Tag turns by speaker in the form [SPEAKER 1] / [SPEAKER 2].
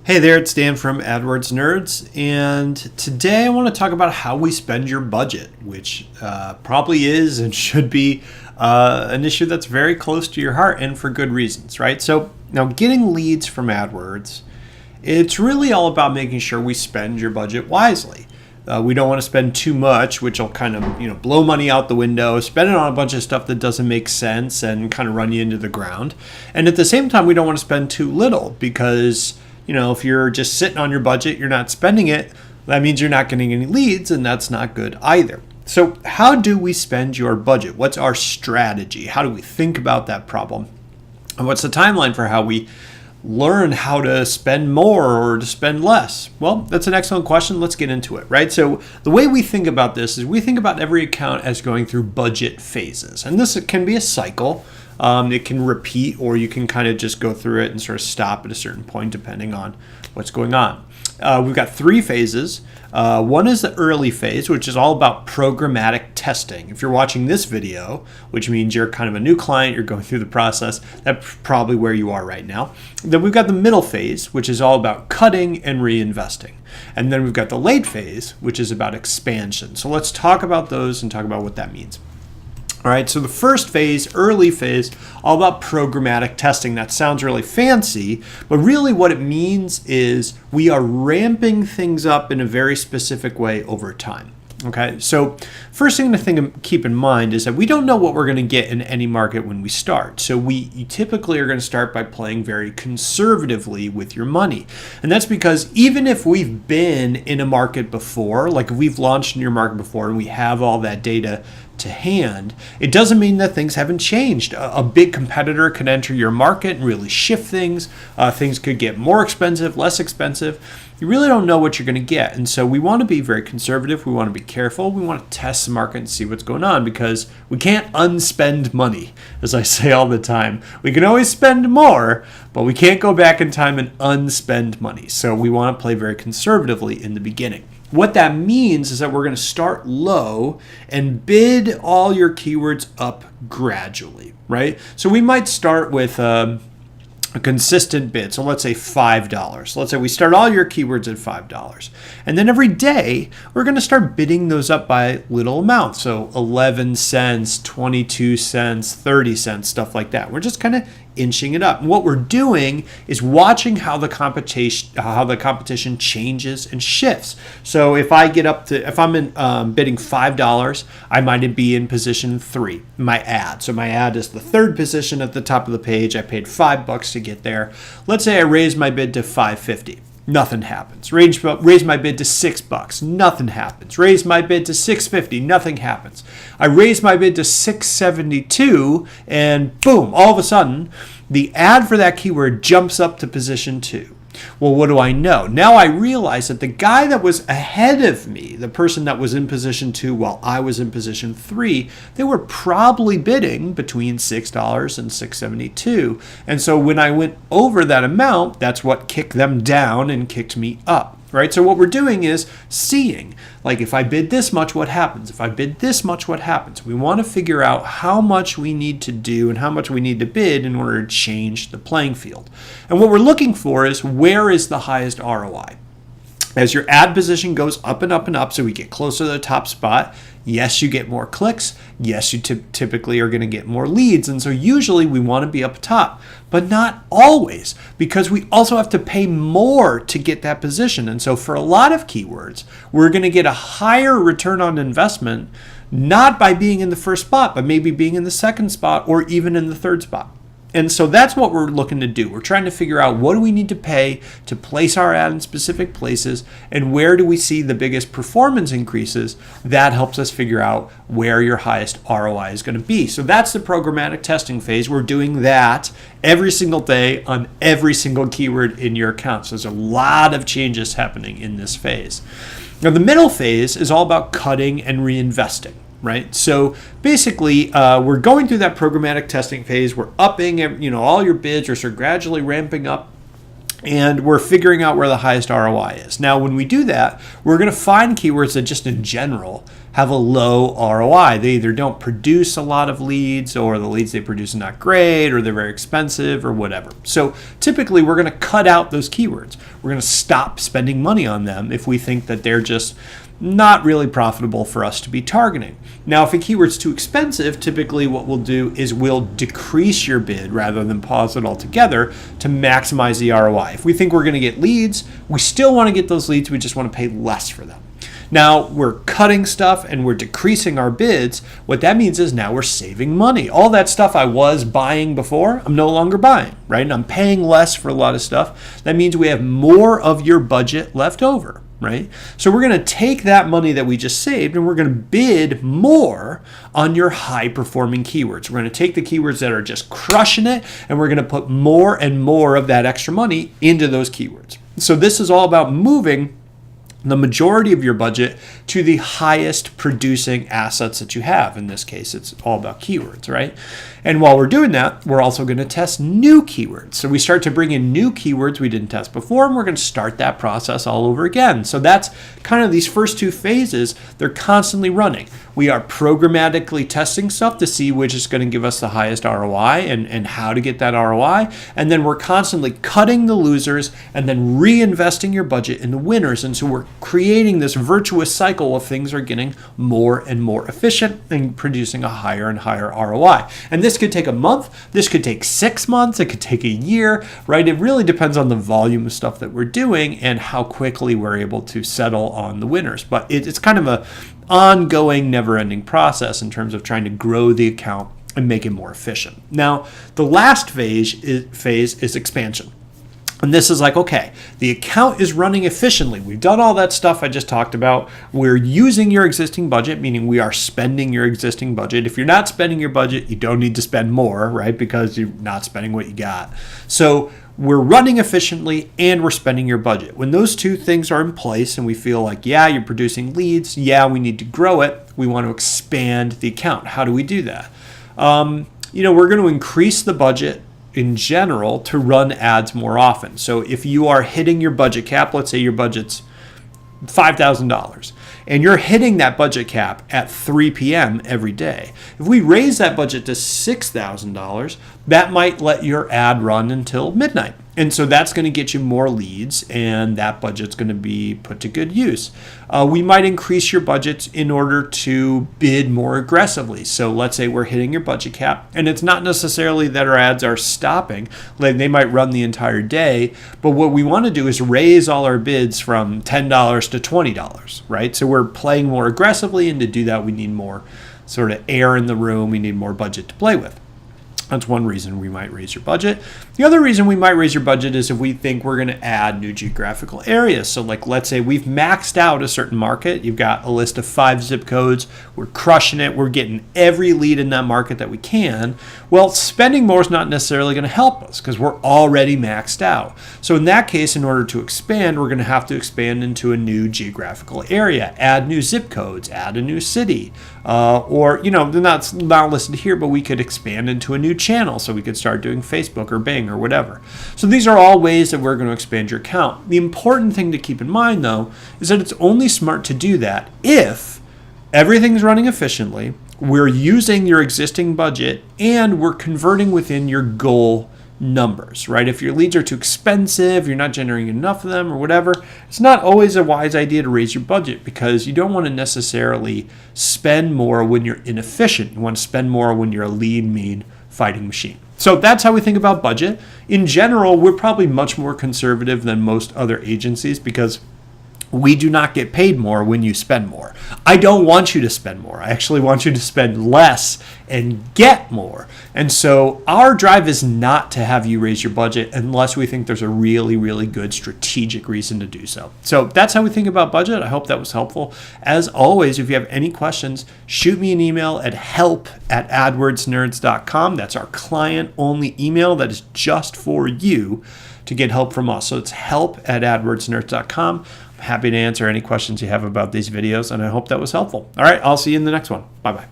[SPEAKER 1] Hey there, it's Dan from AdWords Nerds, and today I want to talk about how we spend your budget, which probably is and should be an issue that's very close to your heart, and for good reasons, right? So now getting leads from AdWords, it's really all about making sure we spend your budget wisely. We don't want to spend too much, which will kind of blow money out the window, spend it on a bunch of stuff that doesn't make sense and kind of run you into the ground. And at the same time, we don't want to spend too little because if you're just sitting on your budget, you're not spending it, that means you're not getting any leads, and that's not good either. So how do we spend your budget? What's our strategy? How do we think about that problem? And what's the timeline for how we learn how to spend more or to spend less? Well, that's an excellent question. Let's get into it, right? So the way we think about this is we think about every account as going through budget phases. And this can be a cycle. It can repeat, or you can kind of just go through it and sort of stop at a certain point depending on what's going on. We've got three phases. One is the early phase, which is all about programmatic testing. If you're watching this video, which means you're kind of a new client, you're going through the process, that's probably where you are right now. Then we've got the middle phase, which is all about cutting and reinvesting. And then we've got the late phase, which is about expansion. So let's talk about those and talk about what that means. All right, so the first phase, early phase, all about programmatic testing. That sounds really fancy, but really what it means is we are ramping things up in a very specific way over time. Okay, so first thing to keep in mind is that we don't know what we're going to get in any market when we start. So you typically are going to start by playing very conservatively with your money. And that's because even if we've been in a market before, like if we've launched in your market before and we have all that data to hand, it doesn't mean that things haven't changed. A big competitor could enter your market and really shift things. Things could get more expensive, less expensive. You really don't know what you're going to get. And so we want to be very conservative. We want to be careful. We want to test the market and see what's going on because we can't unspend money, as I say all the time. We can always spend more, but we can't go back in time and unspend money. So we want to play very conservatively in the beginning. What that means is that we're going to start low and bid all your keywords up gradually, right? So we might start with a consistent bid. So let's say $5. Let's say we start all your keywords at $5. And then every day, we're going to start bidding those up by little amounts. So 11 cents, 22 cents, 30 cents, stuff like that. We're just kind of inching it up. And what we're doing is watching how the competition changes and shifts. So if I'm bidding $5, I might be in position 3, my ad. So my ad is the third position at the top of the page. I paid $5 to get there. Let's say I raise my bid to $5.50. Nothing happens. Raise my bid to $6. Nothing happens. Raise my bid to $6.50. Nothing happens. I raise my bid to $6.72, and boom! All of a sudden, the ad for that keyword jumps up to position 2. Well, what do I know? Now I realize that the guy that was ahead of me, the person that was in position 2 while I was in position 3, they were probably bidding between $6 and $6.72. And so when I went over that amount, that's what kicked them down and kicked me up. Right? So what we're doing is seeing, like if I bid this much, what happens? If I bid this much, what happens? We want to figure out how much we need to do and how much we need to bid in order to change the playing field. And what we're looking for is where is the highest ROI? As your ad position goes up and up and up, so we get closer to the top spot, yes, you get more clicks. Yes, you typically are going to get more leads. And so usually we want to be up top, but not always, because we also have to pay more to get that position. And so for a lot of keywords, we're going to get a higher return on investment, not by being in the first spot, but maybe being in the second spot or even in the third spot. And so that's what we're looking to do. We're trying to figure out what do we need to pay to place our ad in specific places and where do we see the biggest performance increases. That helps us figure out where your highest ROI is going to be. So that's the programmatic testing phase. We're doing that every single day on every single keyword in your account. So there's a lot of changes happening in this phase. Now the middle phase is all about cutting and reinvesting. Right? So basically, we're going through that programmatic testing phase. We're upping, all your bids are sort of gradually ramping up, and we're figuring out where the highest ROI is. Now, when we do that, we're going to find keywords that just in general have a low ROI. They either don't produce a lot of leads, or the leads they produce are not great, or they're very expensive, or whatever. So typically, we're going to cut out those keywords. We're going to stop spending money on them if we think that they're just not really profitable for us to be targeting. Now, if a keyword's too expensive, typically what we'll do is we'll decrease your bid rather than pause it altogether to maximize the ROI. If we think we're going to get leads, we still want to get those leads, we just want to pay less for them. Now, we're cutting stuff and we're decreasing our bids. What that means is now we're saving money. All that stuff I was buying before, I'm no longer buying, right? And I'm paying less for a lot of stuff. That means we have more of your budget left over, right? So we're going to take that money that we just saved and we're going to bid more on your high performing keywords. We're going to take the keywords that are just crushing it and we're going to put more and more of that extra money into those keywords. So this is all about moving the majority of your budget to the highest producing assets that you have. In this case, it's all about keywords, right? And while we're doing that, we're also going to test new keywords. So we start to bring in new keywords we didn't test before, and we're going to start that process all over again. So that's kind of these first two phases. They're constantly running. We are programmatically testing stuff to see which is going to give us the highest ROI and how to get that ROI. And then we're constantly cutting the losers and then reinvesting your budget in the winners. And so we're creating this virtuous cycle of things are getting more and more efficient and producing a higher and higher ROI. And this could take a month, this could take 6 months, it could take a year, right? It really depends on the volume of stuff that we're doing and how quickly we're able to settle on the winners. But it's kind of a ongoing, never-ending process in terms of trying to grow the account and make it more efficient. Now, the last phase is expansion. And this is like, okay, the account is running efficiently. We've done all that stuff I just talked about. We're using your existing budget, meaning we are spending your existing budget. If you're not spending your budget, you don't need to spend more, right? Because you're not spending what you got. So we're running efficiently and we're spending your budget. When those two things are in place and we feel like, yeah, you're producing leads, yeah, we need to grow it, we want to expand the account. How do we do that? We're going to increase the budget in general to run ads more often. So if you are hitting your budget cap, let's say your budget's $5,000 and you're hitting that budget cap at 3 p.m. every day. If we raise that budget to $6,000, that might let your ad run until midnight. And so that's going to get you more leads and that budget's going to be put to good use. We might increase your budgets in order to bid more aggressively. So let's say we're hitting your budget cap and it's not necessarily that our ads are stopping. Like they might run the entire day, but what we want to do is raise all our bids from $10 to $20, right? So we're playing more aggressively, and to do that we need more sort of air in the room. We need more budget to play with. That's one reason we might raise your budget. The other reason we might raise your budget is if we think we're going to add new geographical areas. So like, let's say we've maxed out a certain market. You've got a list of 5 zip codes. We're crushing it. We're getting every lead in that market that we can. Well, spending more is not necessarily going to help us because we're already maxed out. So in that case, in order to expand, we're going to have to expand into a new geographical area, add new zip codes, add a new city, or, they're not listed here, but we could expand into a new channel. So we could start doing Facebook or Bing or whatever. So these are all ways that we're going to expand your account. The important thing to keep in mind, though, is that it's only smart to do that if everything's running efficiently, we're using your existing budget, and we're converting within your goal numbers, right? If your leads are too expensive, you're not generating enough of them or whatever, it's not always a wise idea to raise your budget because you don't want to necessarily spend more when you're inefficient. You want to spend more when you're a lean, mean fighting machine. So that's how we think about budget. In general, we're probably much more conservative than most other agencies because we do not get paid more when you spend more. I don't want you to spend more. I actually want you to spend less and get more. And so our drive is not to have you raise your budget unless we think there's a really, really good strategic reason to do so. So that's how we think about budget. I hope that was helpful. As always, if you have any questions, shoot me an email at help@adwordsnerds.com. That's our client-only email that is just for you to get help from us. So it's help@adwordsnerds.com. I'm happy to answer any questions you have about these videos, and I hope that was helpful. All right, I'll see you in the next one. Bye-bye.